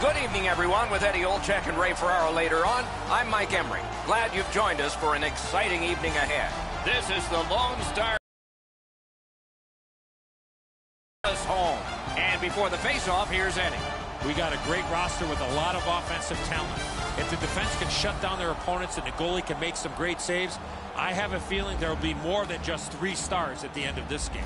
Good evening, everyone. With Eddie Olczyk and Ray Ferraro later on, I'm Mike Emery. Glad you've joined us for an exciting evening ahead. This is the Lone Star home. And before the face-off, here's Eddie. We got a great roster with a lot of offensive talent. If the defense can shut down their opponents and the goalie can make some great saves, I have a feeling there will be more than just 3 stars at the end of this game.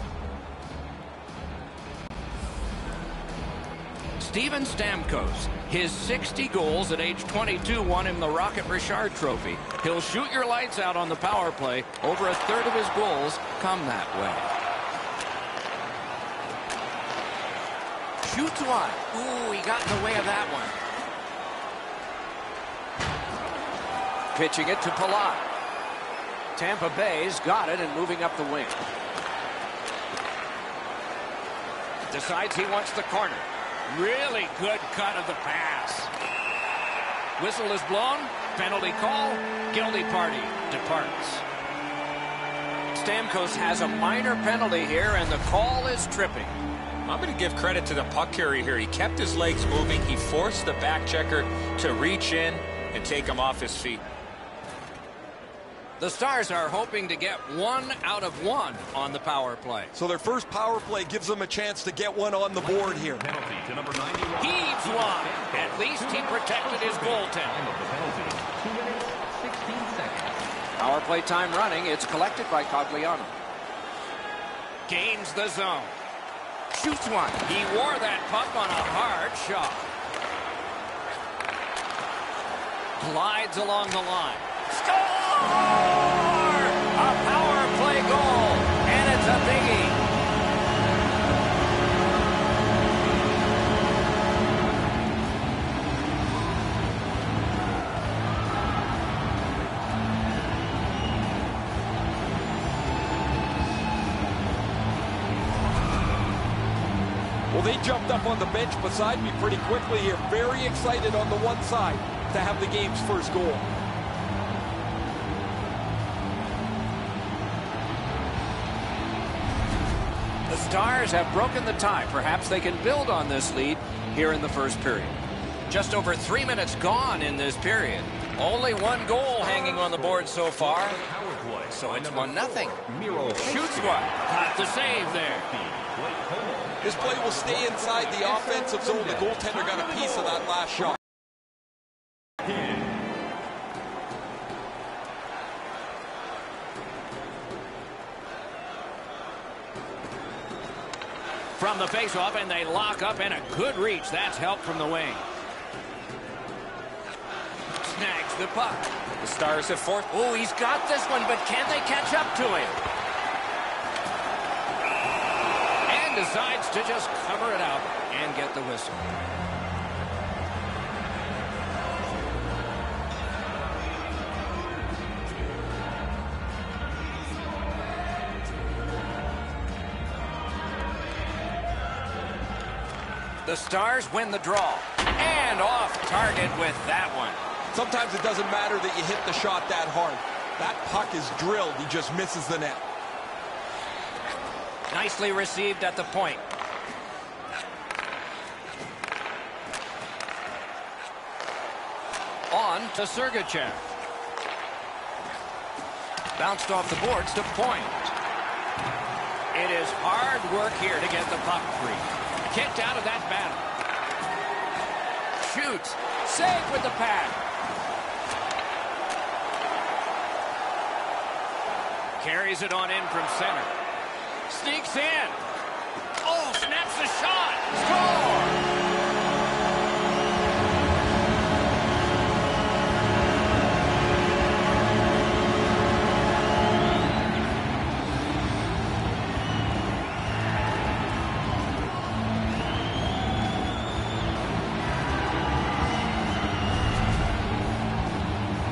Steven Stamkos, his 60 goals at age 22 won him the Rocket Richard Trophy. He'll shoot your lights out on the power play. Over a third of his goals come that way. Shoots one. Ooh, he got in the way of that one. Pitching it to Palat. Tampa Bay's got it and moving up the wing. Decides he wants the corner. Really good cut of the pass. Whistle is blown. Penalty call. Guilty party departs. Stamkos has a minor penalty here, and the call is tripping. I'm going to give credit to the puck carrier here. He kept his legs moving. He forced the back checker to reach in and take him off his feet. The Stars are hoping to get 1 out of 1 on the power play. So their first power play gives them a chance to get one on the board here. Heaves one. At least he protected his goaltender. Power play time running. It's collected by Cogliano. Gains the zone. Shoots one. He wore that puck on a hard shot. Glides along the line. Score! A power play goal, and it's a biggie. Well, they jumped up on the bench beside me pretty quickly here. Very excited on the one side to have the game's first goal. The Stars have broken the tie. Perhaps they can build on this lead here in the first period. Just over 3 minutes gone in this period. Only 1 goal hanging on the board so far. So it's 1-0. Shoots one. Got the save there. This play will stay inside the offensive zone. The goaltender got a piece of that last shot. From the faceoff, and they lock up, and a good reach. That's help from the wing. Snags the puck. The Stars have forced. Oh, he's got this one, but can they catch up to him? And decides to just cover it up and get the whistle. The Stars win the draw. And off target with that one. Sometimes it doesn't matter that you hit the shot that hard. That puck is drilled. He just misses the net. Nicely received at the point. On to Sergachev. Bounced off the boards to point. It is hard work here to get the puck free. Kicked out of that battle. Shoots. Save with the pad. Carries it on in from center. Sneaks in. Oh, snaps the shot. Score!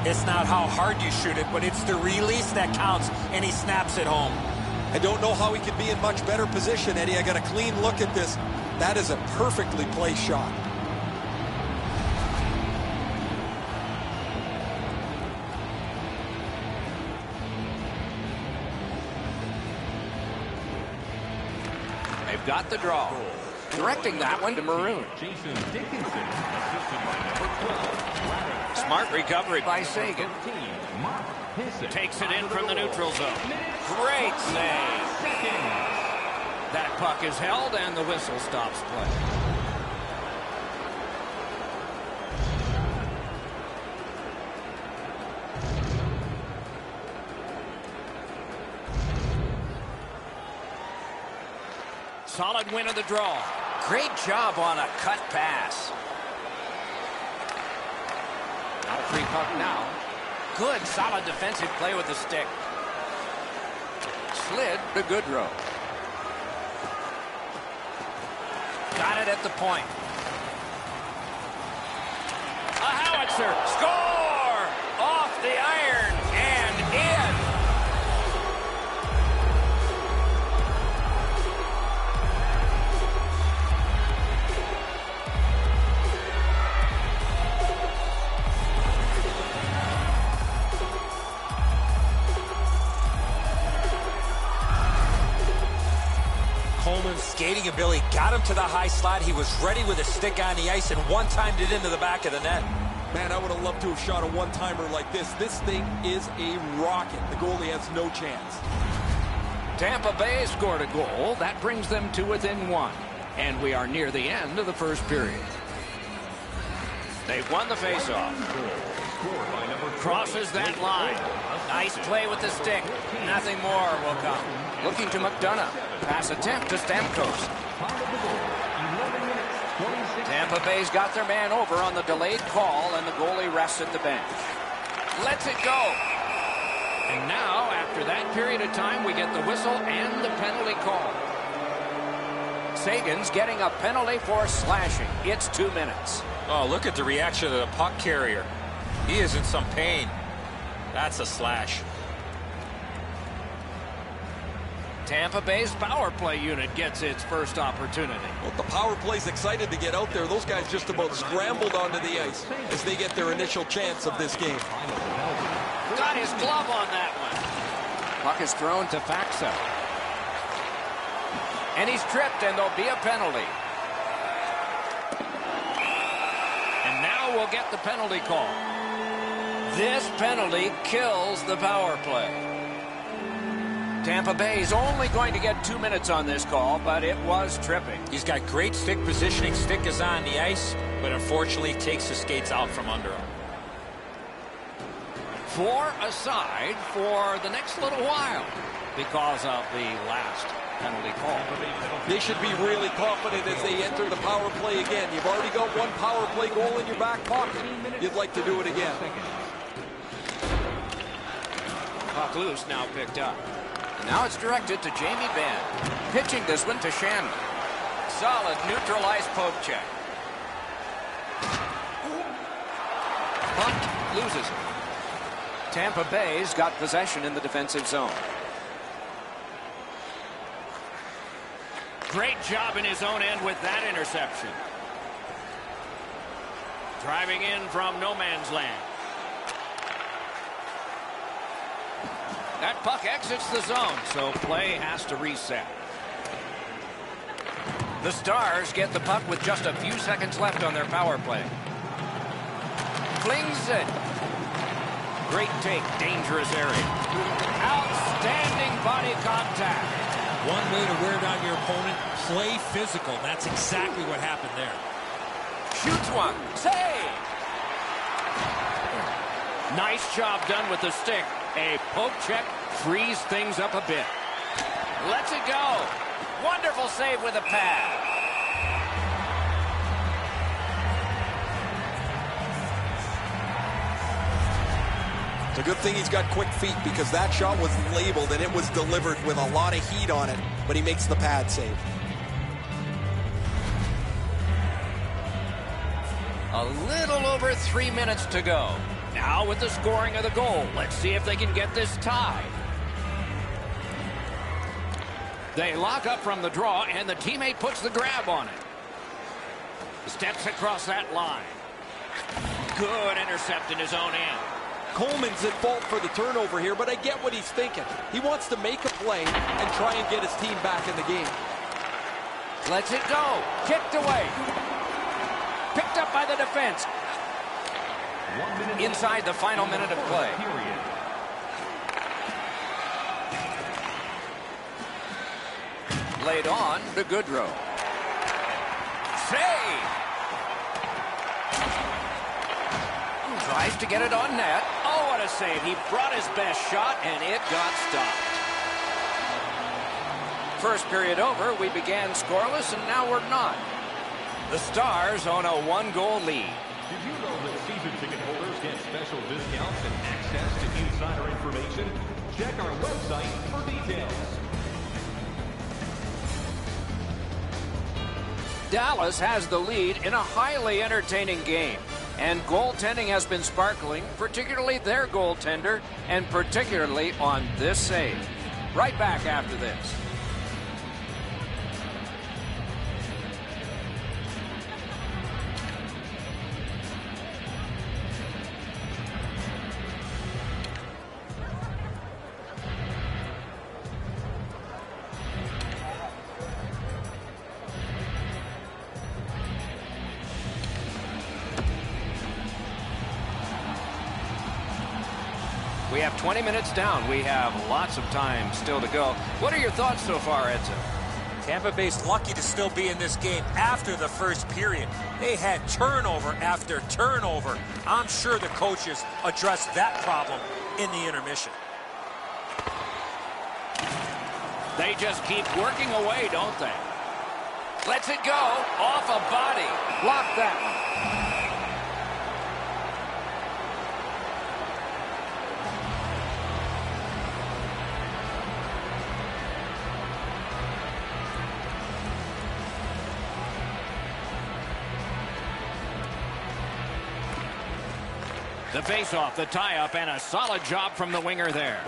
It's not how hard you shoot it, but it's the release that counts, and he snaps it home. I don't know how he could be in much better position, Eddie. I got a clean look at this. That is a perfectly placed shot. They've got the draw. Directing that one to Maroon. Smart recovery by Sagan. Takes it in from the neutral zone. Great save. That puck is held and the whistle stops play. Solid win of the draw. Great job on a cut pass. Not a free puck now. Good, solid defensive play with the stick. Slid to Goodrow. Got it at the point. A howitzer. Score! Off the iron and in. Coleman's skating ability got him to the high slot. He was ready with a stick on the ice and one-timed it into the back of the net. Man, I would have loved to have shot a one-timer like this. This thing is a rocket. The goalie has no chance. Tampa Bay scored a goal. That brings them to within one. And we are near the end of the first period. They've won the faceoff. Crosses that line. Nice play with the stick. Nothing more will come. Looking to McDonough. Pass attempt to Stamkos. Tampa Bay's got their man over on the delayed call, and the goalie rests at the bench. Lets it go. And now, after that period of time, we get the whistle and the penalty call. Sagan's getting a penalty for slashing. It's 2 minutes. Oh, look at the reaction of the puck carrier. He is in some pain. That's a slash. Tampa Bay's power play unit gets its first opportunity. Well, the power play's excited to get out there. Those guys just about scrambled onto the ice as they get their initial chance of this game. Got his glove on that one. Puck is thrown to Faxa. And he's tripped, and there'll be a penalty. And now we'll get the penalty call. This penalty kills the power play. Tampa Bay's only going to get 2 minutes on this call, but it was tripping. He's got great stick positioning. Stick is on the ice, but unfortunately takes the skates out from under him. 4 aside for the next little while because of the last penalty call. They should be really confident as they enter the power play again. You've already got one power play goal in your back pocket. You'd like to do it again. Puck loose, now picked up. Now it's directed to Jamie Benn. Pitching this one to Shannon. Solid neutralized poke check. Puck loses it. Tampa Bay's got possession in the defensive zone. Great job in his own end with that interception. Driving in from no man's land. That puck exits the zone, so play has to reset. The Stars get the puck with just a few seconds left on their power play. Flings it. Great take, dangerous area. Outstanding body contact. One way to wear down your opponent, play physical. That's exactly what happened there. Shoots one. Save. Nice job done with the stick. A poke check frees things up a bit. Lets it go. Wonderful save with a pad. It's a good thing he's got quick feet because that shot was labeled and it was delivered with a lot of heat on it, but he makes the pad save. A little over 3 minutes to go. Now with the scoring of the goal, let's see if they can get this tied. They lock up from the draw, and the teammate puts the grab on it. Steps across that line. Good intercept in his own end. Coleman's at fault for the turnover here, but I get what he's thinking. He wants to make a play and try and get his team back in the game. Lets it go. Kicked away. Picked up by the defense. Inside the final minute of play. Laid on to Goodrow. Save! Tries to get it on net. Oh, what a save. He brought his best shot, and it got stopped. First period over, we began scoreless, and now we're not. The Stars own a 1-goal lead. Did you know that season ticket holders get special discounts and access to insider information? Check our website for details. Dallas has the lead in a highly entertaining game. And goaltending has been sparkling, particularly their goaltender, and particularly on this save. Right back after this. We have 20 minutes down. We have lots of time still to go. What are your thoughts so far, Edson? Tampa Bay's lucky to still be in this game after the first period. They had turnover after turnover. I'm sure the coaches addressed that problem in the intermission. They just keep working away, don't they? Lets it go. Off a body. Block that one. The face-off, the tie-up, and a solid job from the winger there.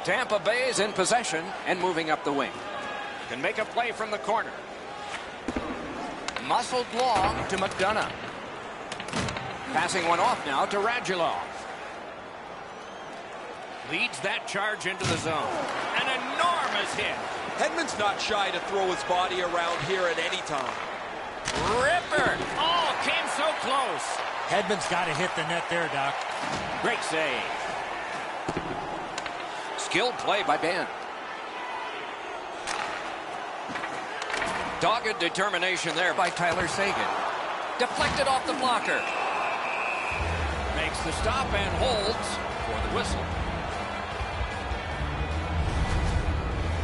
Tampa Bay is in possession and moving up the wing. Can make a play from the corner. Muscled long to McDonough. Passing one off now to Radulov. Leads that charge into the zone. An enormous hit. Hedman's not shy to throw his body around here at any time. Ripper. Oh, came so close. Hedman's got to hit the net there, Doc. Great save. Skilled play by Ben. Dogged determination there by Tyler Seguin. Deflected off the blocker. Makes the stop and holds for the whistle.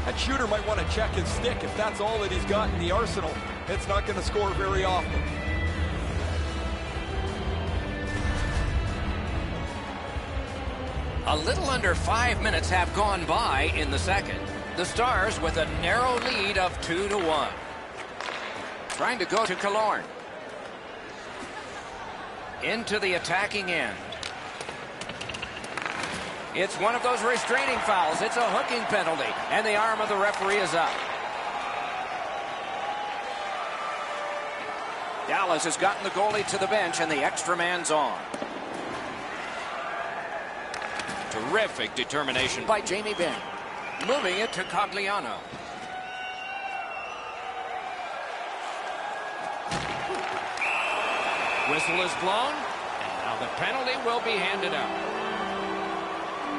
That shooter might want to check his stick if that's all that he's got in the arsenal. It's not going to score very often. A little under 5 minutes have gone by in the second. The Stars with a narrow lead of 2-1. Trying to go to Killorn. Into the attacking end. It's one of those restraining fouls. It's a hooking penalty, and the arm of the referee is up. Dallas has gotten the goalie to the bench, and the extra man's on. Terrific determination by Jamie Benn. Moving it to Cogliano. Whistle is blown, and now the penalty will be handed out.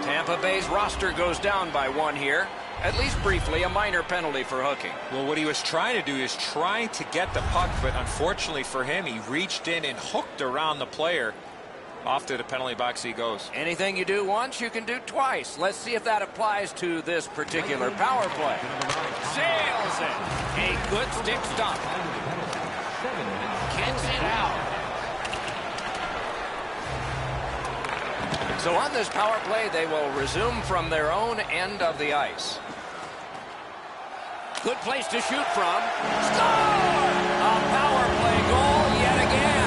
Tampa Bay's roster goes down by one here. At least briefly, a minor penalty for hooking. Well, what he was trying to do is trying to get the puck, but unfortunately for him, he reached in and hooked around the player. Off to the penalty box he goes. Anything you do once, you can do twice. Let's see if that applies to this particular power play. Sails it. A good stick stop. Kicks it out. So on this power play, they will resume from their own end of the ice. Good place to shoot from. Score! A power play goal yet again.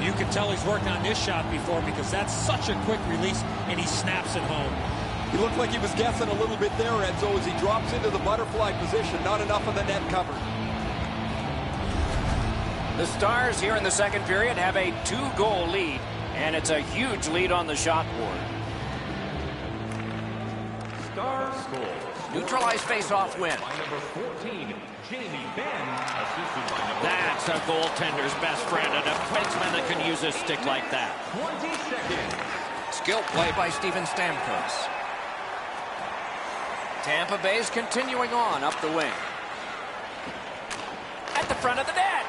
You can tell he's worked on this shot before because that's such a quick release, and he snaps it home. He looked like he was guessing a little bit there, Enzo, as he drops into the butterfly position. Not enough of the net covered. The Stars here in the second period have a 2-goal lead, and it's a huge lead on the shot board. Stars score. Neutralized face-off win. By number 14, Jamie Benn, assisted by number That's a goaltender's best friend, a defenseman that can use a stick like that. 20 seconds. Skill play by Steven Stamkos. Tampa Bay's continuing on up the wing. At the front of the net.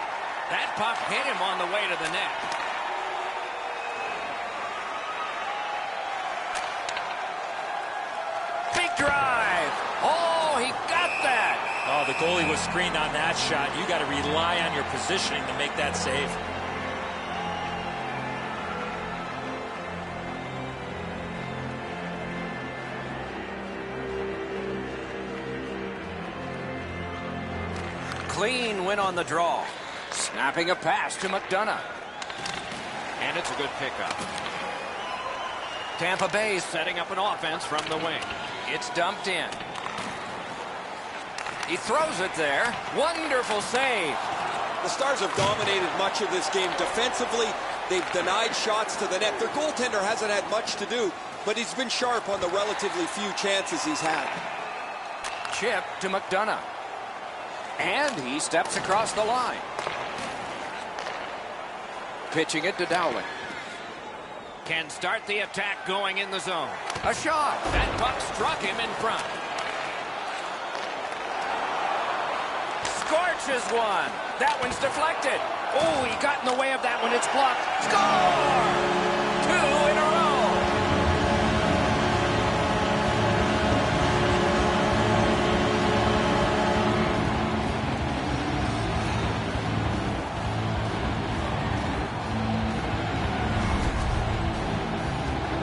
That puck hit him on the way to the net. Big drive. Oh, he got that. Oh, the goalie was screened on that shot. You got to rely on your positioning to make that save. Clean win on the draw. Snapping a pass to McDonough. And it's a good pickup. Tampa Bay setting up an offense from the wing. It's dumped in. He throws it there. Wonderful save. The Stars have dominated much of this game. Defensively, they've denied shots to the net. Their goaltender hasn't had much to do, but he's been sharp on the relatively few chances he's had. Chip to McDonough. And he steps across the line. Pitching it to Dowling. Can start the attack going in the zone. A shot. That puck struck him in front. Scorches one. That one's deflected. Oh, he got in the way of that one. It's blocked. Score! 2 in a row.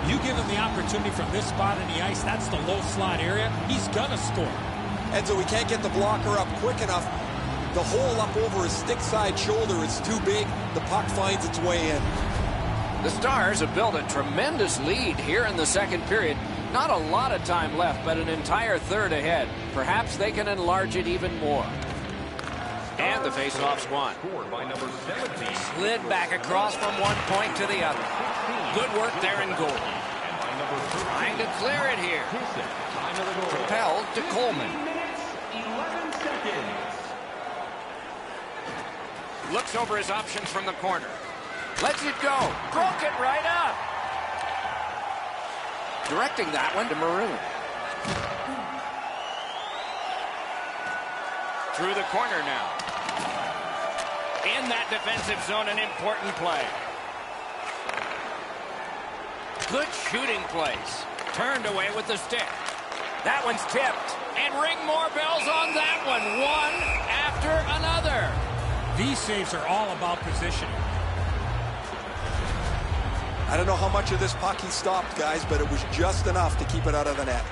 You give him the opportunity from this spot in the ice, that's the low slot area, he's gonna score. Enzo, we can't get the blocker up quick enough. The hole up over his stick side shoulder is too big. The puck finds its way in. The Stars have built a tremendous lead here in the second period. Not a lot of time left, but an entire third ahead. Perhaps they can enlarge it even more. And the face-off's won. Scored by number 17. Slid back across from one point to the other. Good work there in goal. And by number 13, Trying to clear it here. time of the goal. Propelled to Coleman. 11 seconds. Looks over his options from the corner. Lets it go. Broke it right up. Directing that one to Maroon. Through the corner now. In that defensive zone, an important play. Good shooting place. Turned away with the stick. That one's tipped. And ring more bells on that one. One after another. These saves are all about positioning. I don't know how much of this puck he stopped, guys, but it was just enough to keep it out of the net.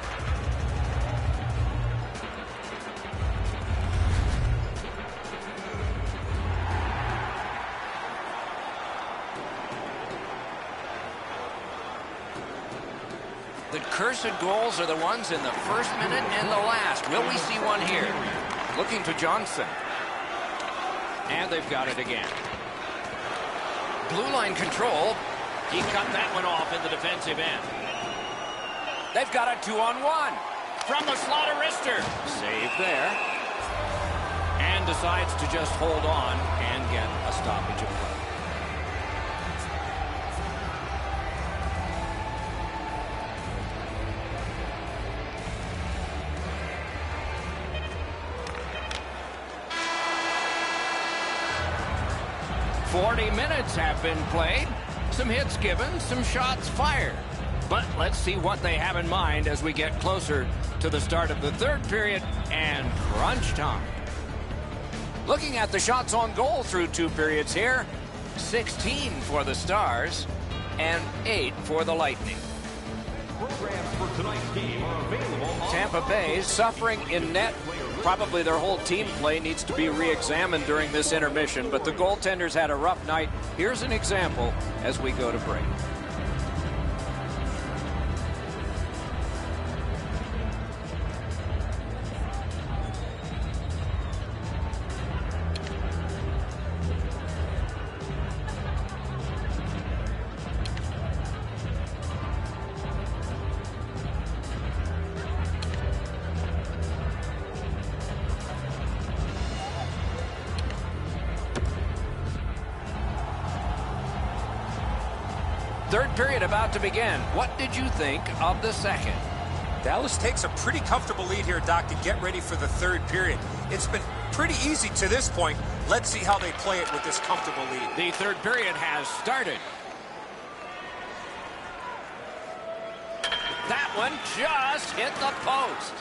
The cursed goals are the ones in the first minute and the last. Will we see one here? Looking to Johnson. And they've got it again. Blue line control. He cut that one off in the defensive end. They've got a 2-on-1. From the slot of wrister. Save there. And decides to just hold on and get a stoppage of play. "40 minutes have been played. Some hits given, some shots fired. But let's see what they have in mind as we get closer to the start of the third period and crunch time." Looking at the shots on goal through 2 periods here, 16 for the Stars and 8 for the Lightning. Programs for tonight's game are available on Tampa Bay suffering in net Probably their whole team play needs to be re-examined during this intermission, but the goaltenders had a rough night. Here's an example as we go to break. Third period about to begin. What did you think of the second? Dallas takes a pretty comfortable lead here, Doc, to get ready for the third period. It's been pretty easy to this point. Let's see how they play it with this comfortable lead. The third period has started. That one just hit the post.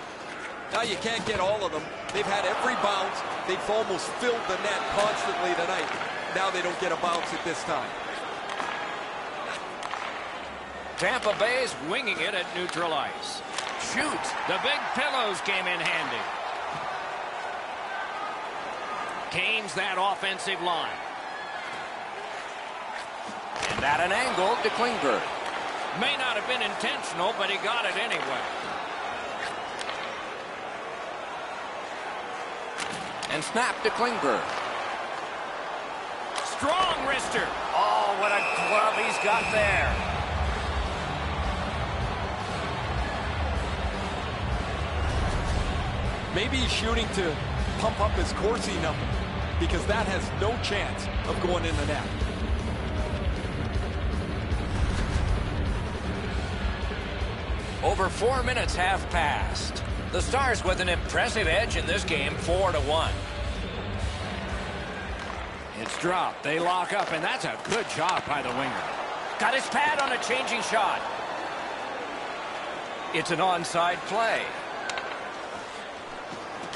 Now you can't get all of them. They've had every bounce. They've almost filled the net constantly tonight. Now they don't get a bounce at this time. Tampa Bay's winging it at neutral ice. Shoot! The big pillows came in handy. Gains that offensive line. And at an angle to Klingberg. May not have been intentional, but he got it anyway. And snap to Klingberg. Strong wrister. Oh, what a glove he's got there. Maybe he's shooting to pump up his Corsi number, because that has no chance of going in the net. Over 4 minutes have passed. The Stars with an impressive edge in this game, 4-1. It's dropped. They lock up, and that's a good job by the winger. Got his pad on a changing shot. It's an onside play.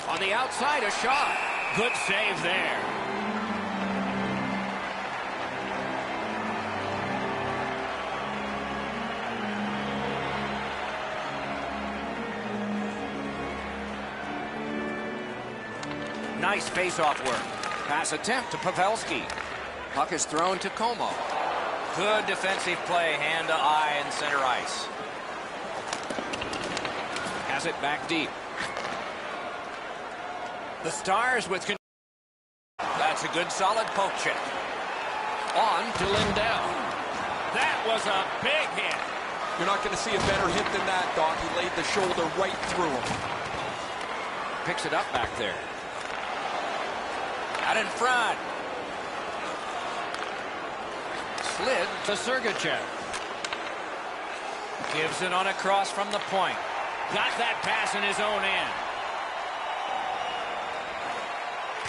On the outside, a shot. Good save there. Nice face-off work. Pass attempt to Pavelski. Puck is thrown to Como. Good defensive play, hand to eye in center ice. Has it back deep. The Stars with... That's a good solid poke check. On to Lindell. That was a big hit. You're not going to see a better hit than that, Doc. He laid the shoulder right through him. Picks it up back there. Out in front. Slid to Sergachev. Gives it on a cross from the point. Got that pass in his own end.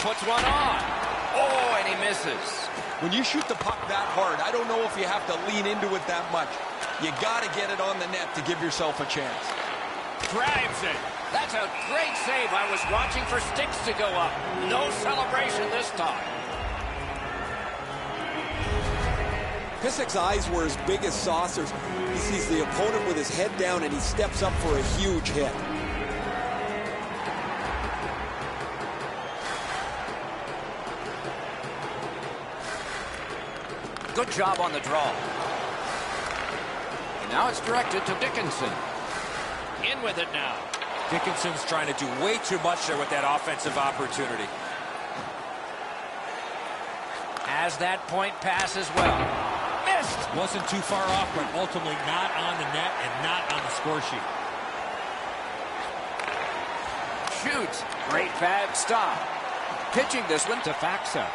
Puts one on. Oh, and he misses. When you shoot the puck that hard, I don't know if you have to lean into it that much. You got to get it on the net to give yourself a chance. Drives it. That's a great save. I was watching for sticks to go up. No celebration this time. Pisic's eyes were as big as saucers. He sees the opponent with his head down, and he steps up for a huge hit. Good job on the draw. And now it's directed to Dickinson. In with it now. Dickinson's trying to do way too much there with that offensive opportunity. Has that point pass as well. Missed. Wasn't too far off, but ultimately not on the net and not on the score sheet. Shoots. Great pad stop. Pitching this one to Faxa.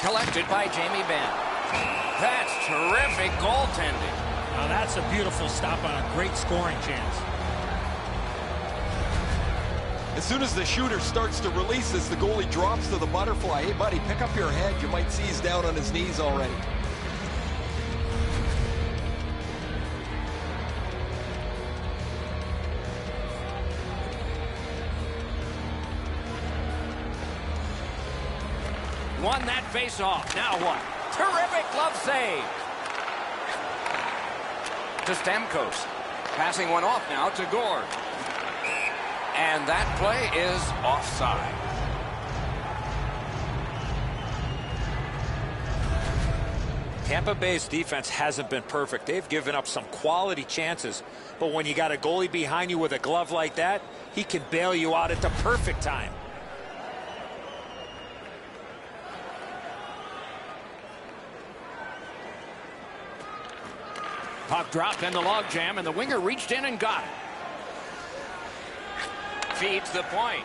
Collected by Jamie Benn. That's terrific goaltending. Now that's a beautiful stop on a great scoring chance. As soon as the shooter starts to release this, the goalie drops to the butterfly. Hey, buddy, pick up your head. You might see he's down on his knees already. Won that face-off. Now what? Terrific glove save. To Stamkos. Passing one off now to Gord. And that play is offside. Tampa Bay's defense hasn't been perfect. They've given up some quality chances. But when you got a goalie behind you with a glove like that, he can bail you out at the perfect time. Puck dropped in the logjam, and the winger reached in and got it. Feeds the point.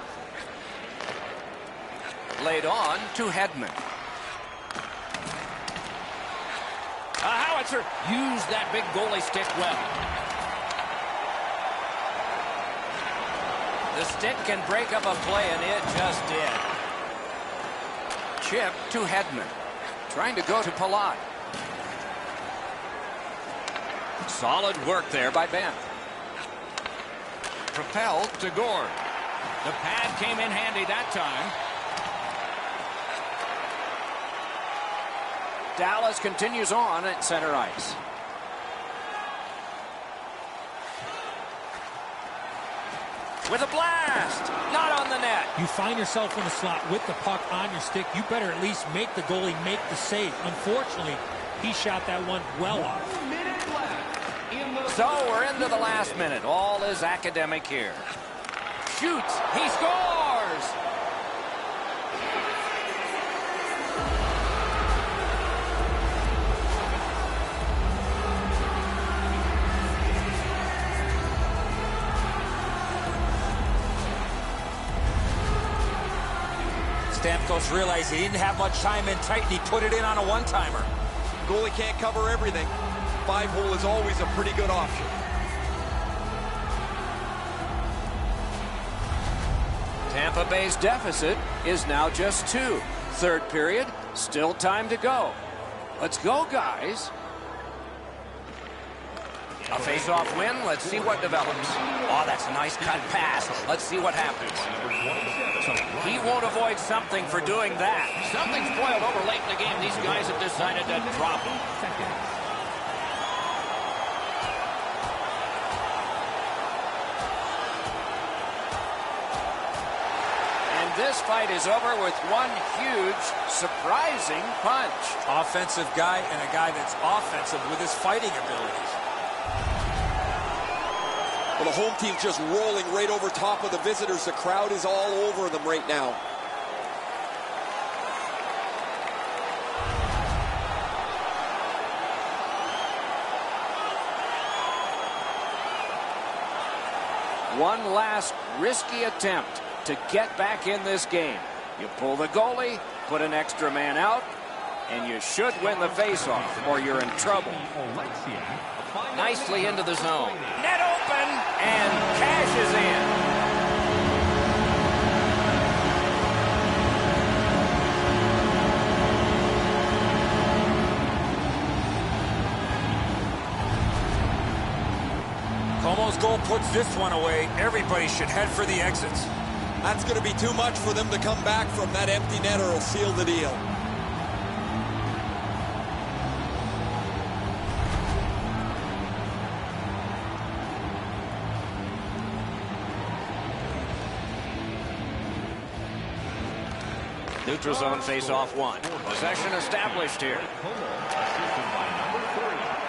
Laid on to Hedman. A howitzer used that big goalie stick well. The stick can break up a play, and it just did. Chip to Hedman. Trying to go to Palat. Solid work there by Ben. Propelled to Gord. The pad came in handy that time. Dallas continues on at center ice. With a blast! Not on the net. You find yourself in the slot with the puck on your stick. You better at least make the goalie make the save. Unfortunately, he shot that one well off. So we're into the last minute. All is academic here. Shoots. He scores! Stamkos realized he didn't have much time in tight, and he put it in on a one-timer. Goalie can't cover everything. 5-hole is always a pretty good option. Tampa Bay's deficit is now just 2. Third period, still time to go. Let's go, guys. A face-off win. Let's see what develops. Oh, that's a nice cut pass. Let's see what happens. He won't avoid something for doing that. Something's boiled over late in the game. These guys have decided to drop him. And this fight is over with one huge, surprising punch. Offensive guy and a guy that's offensive with his fighting abilities. Well, the home team's just rolling right over top of the visitors. The crowd is all over them right now. One last risky attempt to get back in this game. You pull the goalie, put an extra man out, and you should win the faceoff, or you're in trouble. Nicely into the zone. Net open, and cashes in. Como's goal puts this one away. Everybody should head for the exits. That's going to be too much for them to come back from. That empty netter will seal the deal. Neutral zone face-off 1. Possession established here.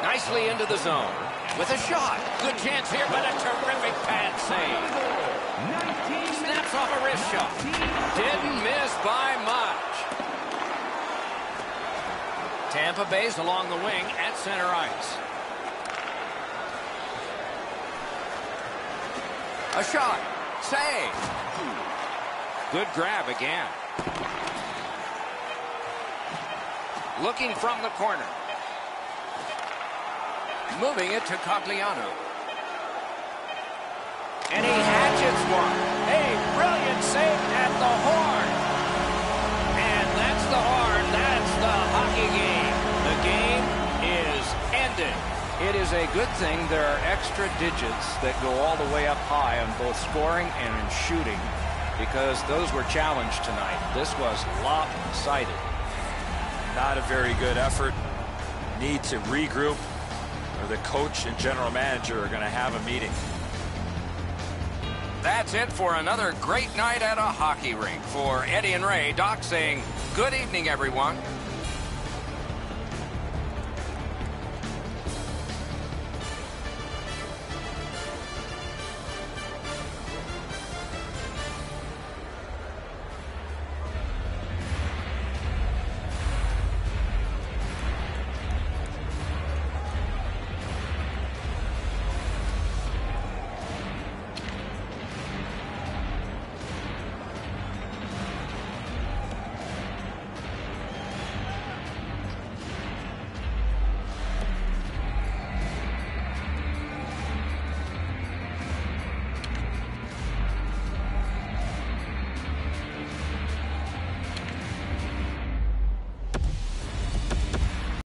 Nicely into the zone. With a shot. Good chance here, but a terrific pad save. Snaps off a wrist shot. Didn't miss by much. Tampa Bay's along the wing at center ice. A shot. Save. Good grab again. Looking from the corner. Moving it to Cogliano. And he hatchets one. A brilliant save at the horn. And that's the horn. That's the hockey game. The game is ended. It is a good thing there are extra digits that go all the way up high on both scoring and in shooting, because those were challenged tonight. This was lopsided. Not a very good effort. Need to regroup. the coach and general manager are going to have a meeting. That's it for another great night at a hockey rink. For Eddie and Ray, Doc saying good evening, everyone.